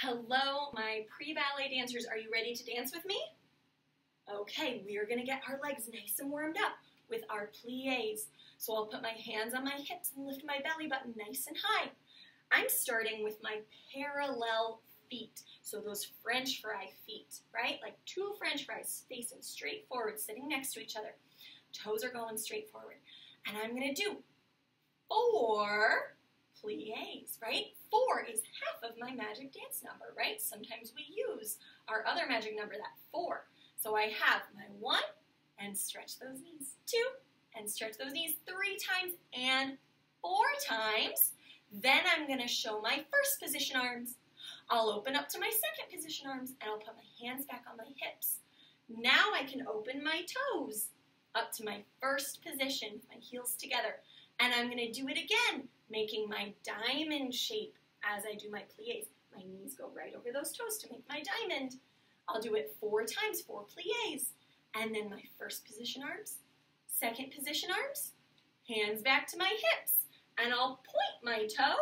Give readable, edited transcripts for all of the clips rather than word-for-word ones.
Hello, my pre-ballet dancers. Are you ready to dance with me? Okay, we are going to get our legs nice and warmed up with our pliés. So I'll put my hands on my hips and lift my belly button nice and high. I'm starting with my parallel feet. So those French fry feet, right? Like two French fries facing straight forward, sitting next to each other. Toes are going straight forward. And I'm going to do 4 pliés, right? 4 is half of my magic dance number, right? Sometimes we use our other magic number, that 4. So I have my 1, and stretch those knees, 2, and stretch those knees 3 times, and 4 times. Then I'm going to show my first position arms. I'll open up to my second position arms, and I'll put my hands back on my hips. Now I can open my toes up to my first position, my heels together. And I'm going to do it again, making my diamond shape as I do my pliés. My knees go right over those toes to make my diamond. I'll do it 4 times, 4 pliés. And then my first position arms, second position arms, hands back to my hips. And I'll point my toe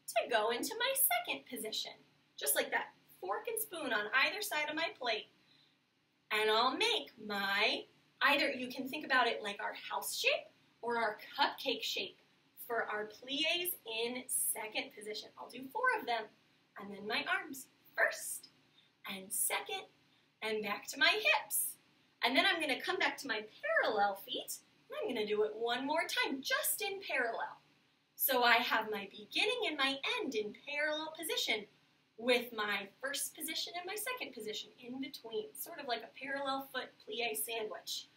to go into my second position. Just like that, fork and spoon on either side of my plate. And I'll make my, either you can think about it like our house shape or our cupcake shape for our pliés in second position. I'll do 4 of them. And then my arms, first and second, and back to my hips. And then I'm going to come back to my parallel feet, and I'm going to do it one more time, just in parallel. So I have my beginning and my end in parallel position with my first position and my second position in between, sort of like a parallel foot plié sandwich.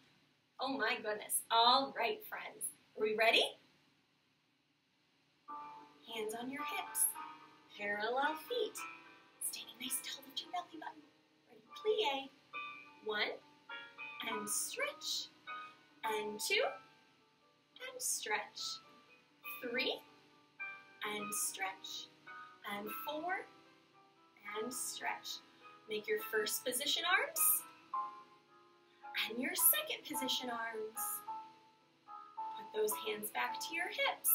Oh my goodness. All right, friends. Are we ready? Hands on your hips. Parallel feet. Standing nice tall, lift your belly button. Ready, plie. 1, and stretch. And 2, and stretch. 3, and stretch. And 4, and stretch. Make your first position arms. And your second position arms. Put those hands back to your hips.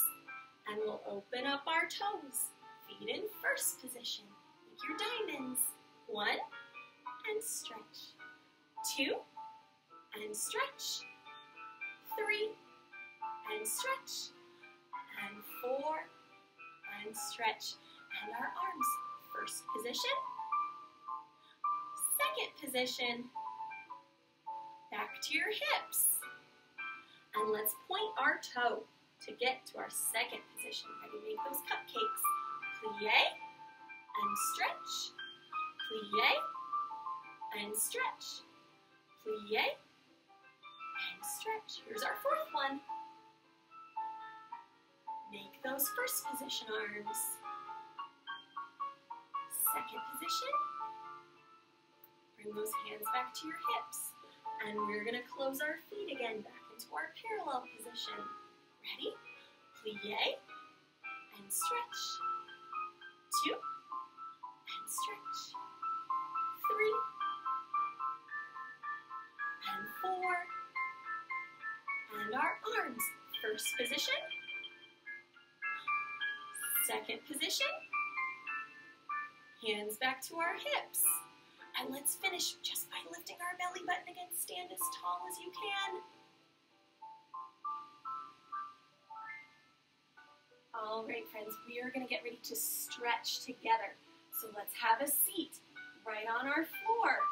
And we'll open up our toes. Feet in first position. Make your diamonds. 1, and stretch. 2, and stretch. 3, and stretch. And 4, and stretch. And our arms. First position. Second position. Back to your hips. And let's point our toe to get to our second position. Ready to make those cupcakes. Plie and stretch. Plie and stretch. Plie and stretch. Here's our 4th one. Make those first position arms. Second position. Bring those hands back to your hips. And we're going to close our feet again back into our parallel position. Ready? Plie and stretch. 2 and stretch. 3 and 4. And our arms. First position. Second position. Hands back to our hips. And let's finish just by lifting our belly button again. Stand as tall as you can. All right, friends, we are going to get ready to stretch together. So let's have a seat right on our floor.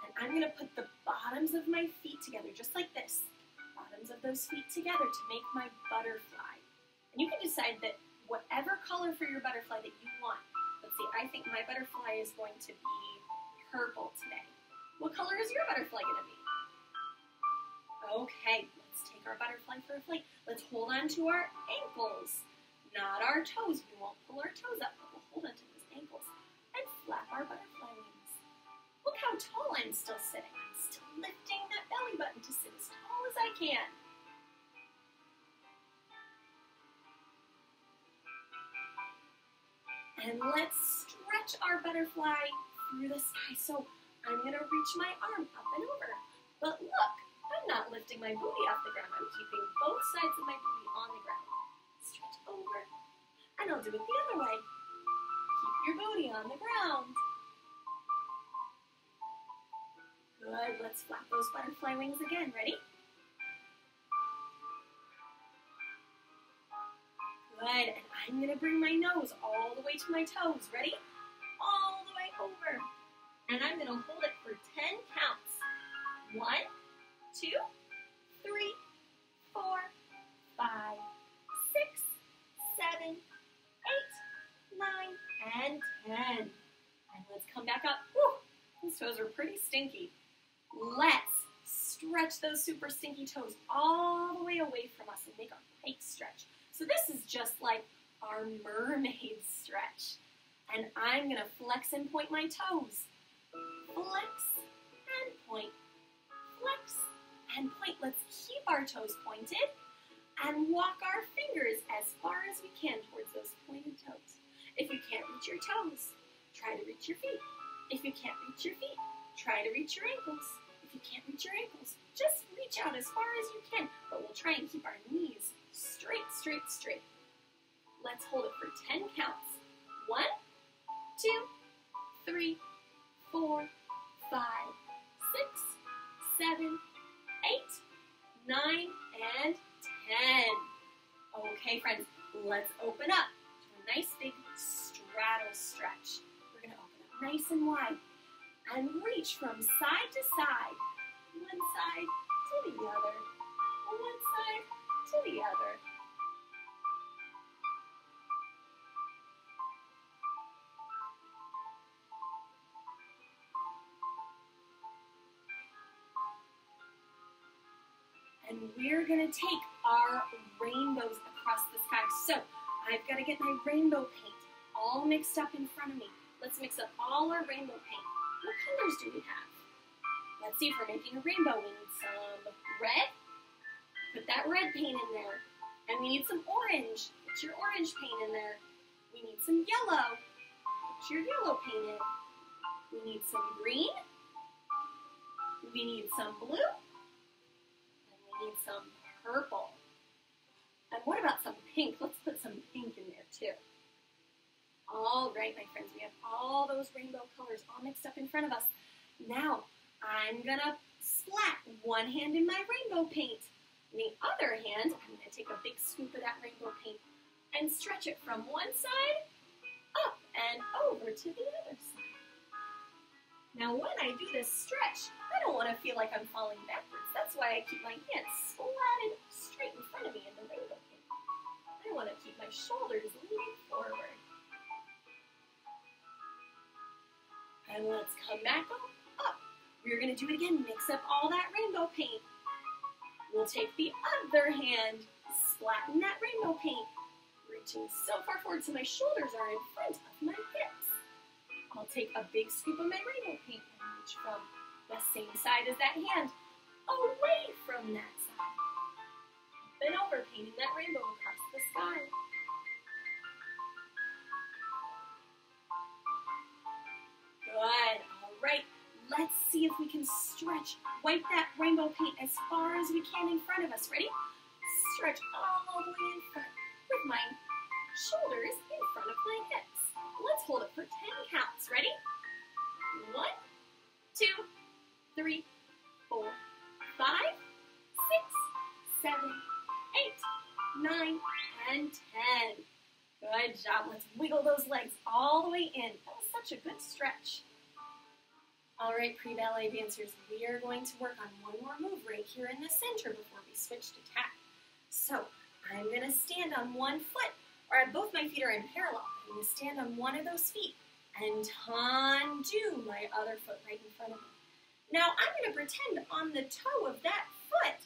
And I'm going to put the bottoms of my feet together, just like this. Bottoms of those feet together to make my butterfly. And you can decide that whatever color for your butterfly that you want. Let's see, I think my butterfly is going to be purple today. What color is your butterfly going to be? Okay, let's take our butterfly for a flight. Let's hold on to our ankles, not our toes. We won't pull our toes up, but we'll hold on to those ankles and flap our butterfly wings. Look how tall I'm still sitting. I'm still lifting that belly button to sit as tall as I can. And let's stretch our butterfly through the sky. So I'm going to reach my arm up and over. But look, I'm not lifting my booty off the ground. I'm keeping both sides of my booty on the ground. Stretch over. And I'll do it the other way. Keep your booty on the ground. Good, let's flap those butterfly wings again. Ready? Good, and I'm gonna bring my nose all the way to my toes. Ready? All the way over. And I'm gonna hold it for 10 counts. 1, 2, 3, 4, 5, 6, 7, 8, 9, and 10. And let's come back up. Whew, those toes are pretty stinky. Let's stretch those super stinky toes all the way away from us and make our pike stretch. So this is just like our mermaid stretch. And I'm gonna flex and point my toes. Flex and point. Flex and point. Let's keep our toes pointed and walk our fingers as far as we can towards those pointed toes. If you can't reach your toes, try to reach your feet. If you can't reach your feet, try to reach your ankles. If you can't reach your ankles, just reach out as far as you can, but we'll try and keep our knees straight, straight, straight. Let's hold it for 10 counts. 1, 2, 3, 4, 5, 6, 7, 8, 9, and 10. Okay, friends, let's open up to a nice big straddle stretch. We're going to open up nice and wide and reach from side to side. One side to the other. One side to the other. And we're going to take our rainbows across the sky. So I've got to get my rainbow paint all mixed up in front of me. Let's mix up all our rainbow paint. What colors do we have? Let's see, if we're making a rainbow, we need some red. Put that red paint in there. And we need some orange. Put your orange paint in there. We need some yellow. Put your yellow paint in. We need some green. We need some blue. Need some purple. And what about some pink? Let's put some pink in there too. All right, my friends, we have all those rainbow colors all mixed up in front of us. Now, I'm gonna splat one hand in my rainbow paint. And the other hand, I'm gonna take a big scoop of that rainbow paint and stretch it from one side up and over to the other side. Now, when I do this stretch, I don't want to feel like I'm falling backwards. That's why I keep my hands splatted straight in front of me in the rainbow paint. I want to keep my shoulders leaning forward. And let's come back up. We're going to do it again. Mix up all that rainbow paint. We'll take the other hand, splat in that rainbow paint, reaching so far forward so my shoulders are in front of my hips. I'll take a big scoop of my rainbow paint and reach from the same side as that hand, away from that side. Up and over, painting that rainbow across the sky. Good, all right. Let's see if we can stretch. Wipe that rainbow paint as far as we can in front of us. Ready? Stretch all the way in front with my shoulders in front of my hips. Let's hold it for 10 counts. Ready? 1, 2, 3, 4, 5, 6, 7, 8, 9, and 10. Good job. Let's wiggle those legs all the way in. That was such a good stretch. All right, pre-ballet dancers, we are going to work on one more move right here in the center before we switch to tap. So I'm going to stand on one foot, or both my feet are in parallel. I'm going to stand on one of those feet and undo my other foot right in front of me. Now, I'm going to pretend on the toe of that foot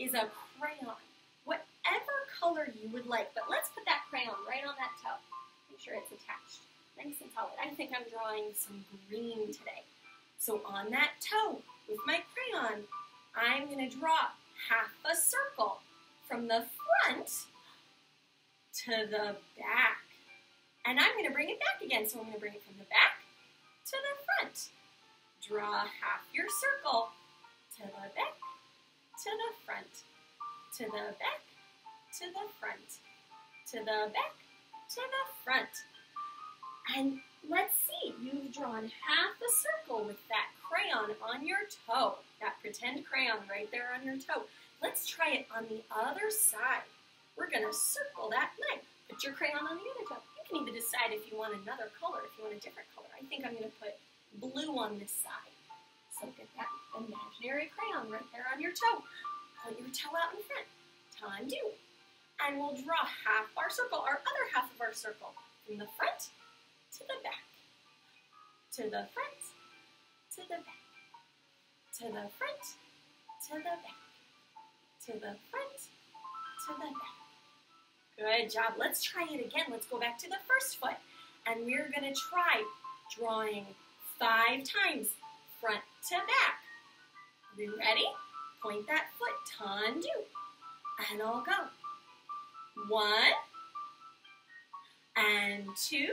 is a crayon, whatever color you would like. But let's put that crayon right on that toe. Make sure it's attached, nice and solid. I think I'm drawing some green today. So on that toe with my crayon, I'm going to draw half a circle from the front to the back. And I'm going to bring it back again. So I'm going to bring it from the back to the front. Draw half your circle to the back, to the front, to the back, to the front, to the back, to the front. And let's see, you've drawn half a circle with that crayon on your toe, that pretend crayon right there on your toe. Let's try it on the other side. We're going to circle that leg. Put your crayon on the other toe. You can even decide if you want another color, if you want a different color. I think I'm going to put blue on this side. So get that imaginary crayon right there on your toe. Put your toe out in front. Tendu. And we'll draw half our circle, our other half of our circle, from the front to the back. To the front, to the back. To the front, to the back. To the front, to the back. Good job. Let's try it again. Let's go back to the first foot. And we're going to try drawing 5 times, front to back. Are you ready? Point that foot, tendu. And I'll go. 1, and 2,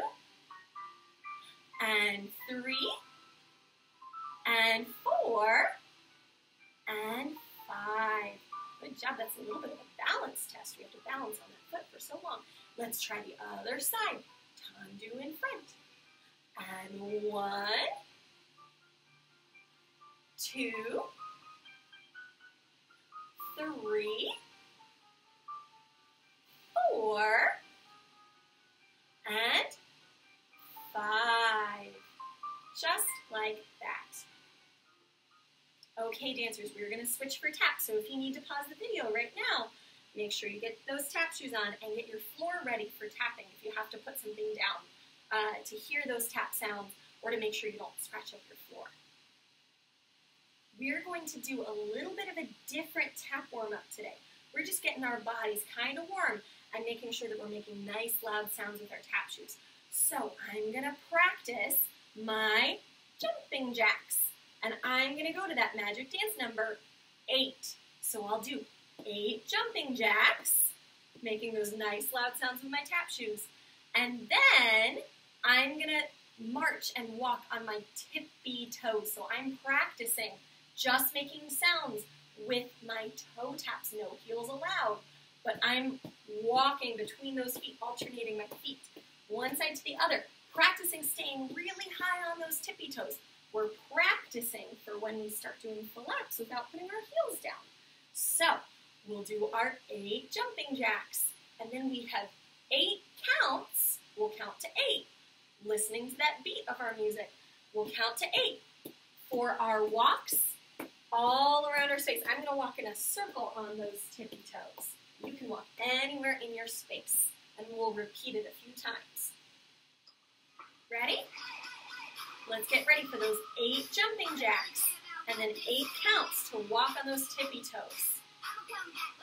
and 3, and 4, and 5. Good job. That's a little bit of a balance test. We have to balance on that foot for so long. Let's try the other side. Tendu in front. And 1, 2, 3, 4, and 5. Just like that. Okay, dancers, we're going to switch for tap. So if you need to pause the video right now, make sure you get those tap shoes on and get your floor ready for tapping if you have to put something down to hear those tap sounds or to make sure you don't scratch up your floor. We're going to do a little bit of a different tap warm-up today. We're just getting our bodies kind of warm and making sure that we're making nice, loud sounds with our tap shoes. So I'm going to practice my jumping jacks. And I'm going to go to that magic dance number 8. So I'll do 8 jumping jacks, making those nice, loud sounds with my tap shoes. And then I'm going to march and walk on my tippy toes. So I'm practicing just making sounds with my toe taps. No heels allowed. But I'm walking between those feet, alternating my feet, one side to the other, practicing staying really high on those tippy toes. We're practicing for when we start doing flaps without putting our heels down. So we'll do our 8 jumping jacks. And then we have 8 counts. We'll count to 8. Listening to that beat of our music, we'll count to 8 for our walks all around our space. I'm going to walk in a circle on those tippy toes. You can walk anywhere in your space. And we'll repeat it a few times. Ready? Let's get ready for those 8 jumping jacks and then 8 counts to walk on those tippy toes.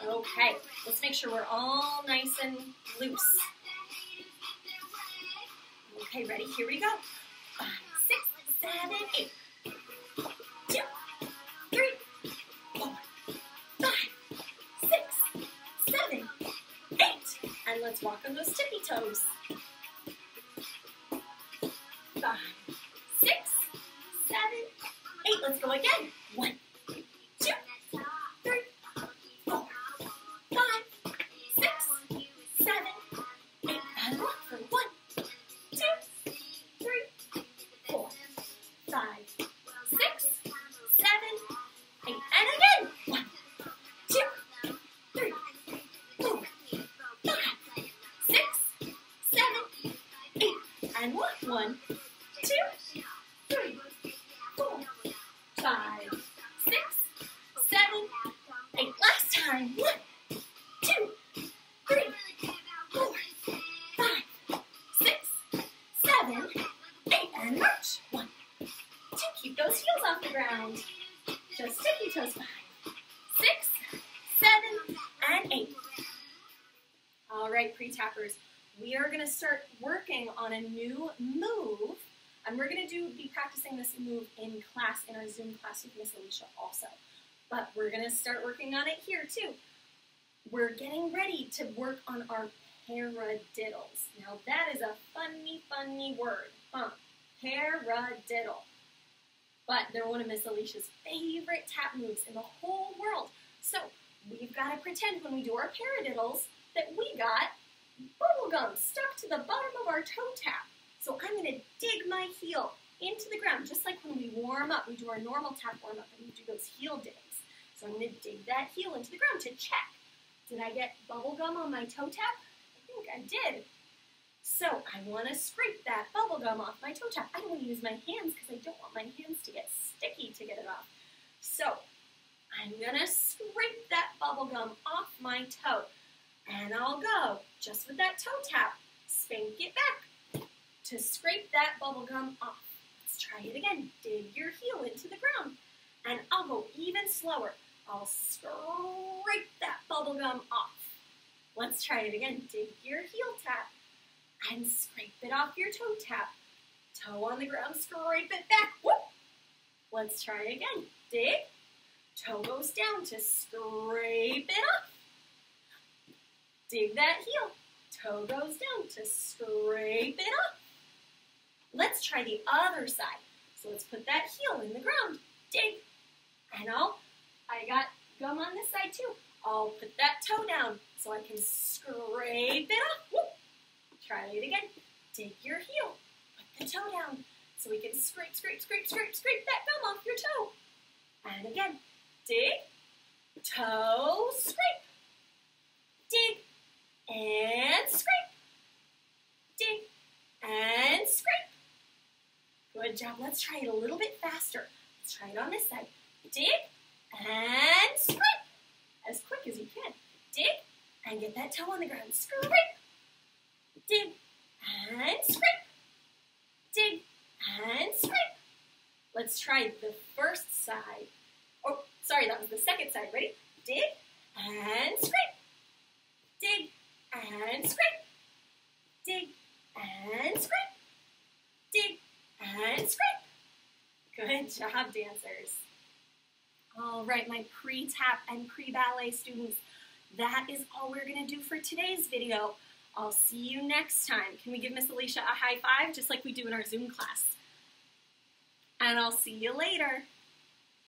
Okay, let's make sure we're all nice and loose. Okay, ready? Here we go. 5, 6, 7, 8. 2, 3, 4, 5, 6, 7, 8. And let's walk on those tippy toes. 5, 6, 7, 8. Let's go again. 1, 2, 3, 4, 5, 6, 7, 8. And walk for 1, 2, 3, 4, 5, 6, 7, 8. And again. 1, 2, 3, 4, 5, 6, 7, 8. And walk 1, 2, 3, 4, 5, 6, 7, 8. Last time. 1, 2, 3, 4, 5, 6, 7, 8. And march. 1, 2. Keep those heels off the ground. Just tippy toes. 5, 6, 7, and 8. All right, pre-tappers. We are going to start working on a new move, and we're going to be practicing this move in class, in our Zoom class with Miss Alicia also. But we're going to start working on it here too. We're getting ready to work on our paradiddles. Now that is a funny word, huh? Paradiddle. But they're one of Miss Alicia's favorite tap moves in the whole world. So we've got to pretend when we do our paradiddles that we got bubble gum stuck to the bottom of our toe tap. So I'm going to dig my heel into the ground, just like when we warm up. We do our normal tap warm up and we do those heel digs. So I'm going to dig that heel into the ground to check. Did I get bubble gum on my toe tap? I think I did. So I want to scrape that bubble gum off my toe tap. I don't want to use my hands because I don't want my hands to get sticky to get it off. So I'm going to scrape that bubble gum off my toe. And I'll go just with that toe tap. Spank it back to scrape that bubble gum off. Let's try it again. Dig your heel into the ground. And I'll go even slower. I'll scrape that bubble gum off. Let's try it again. Dig your heel tap and scrape it off your toe tap. Toe on the ground, scrape it back. Whoop. Let's try it again. Dig. Toe goes down to scrape it off. Dig that heel. Toe goes down to scrape it off. Let's try the other side. So let's put that heel in the ground. Dig. And I got gum on this side too. I'll put that toe down so I can scrape it off. Whoop. Try it again. Dig your heel. Put the toe down so we can scrape that gum off your toe. And again, dig, toe, scrape. Dig, and scrape. Dig, and scrape. Good job. Let's try it a little bit faster. Let's try it on this side. Dig, and scrape. As quick as you can. Dig, and get that toe on the ground. Scrape. Dig, and scrape. Dig, and scrape. Let's try the first side. Oh, sorry, that was the second side. Ready? Dig, and scrape. Dig, and scrape. Dig, and scrape. Dig, and scrape. Good job, dancers. All right, my pre-tap and pre-ballet students, that is all we're going to do for today's video. I'll see you next time. Can we give Miss Alicia a high five, just like we do in our Zoom class? And I'll see you later.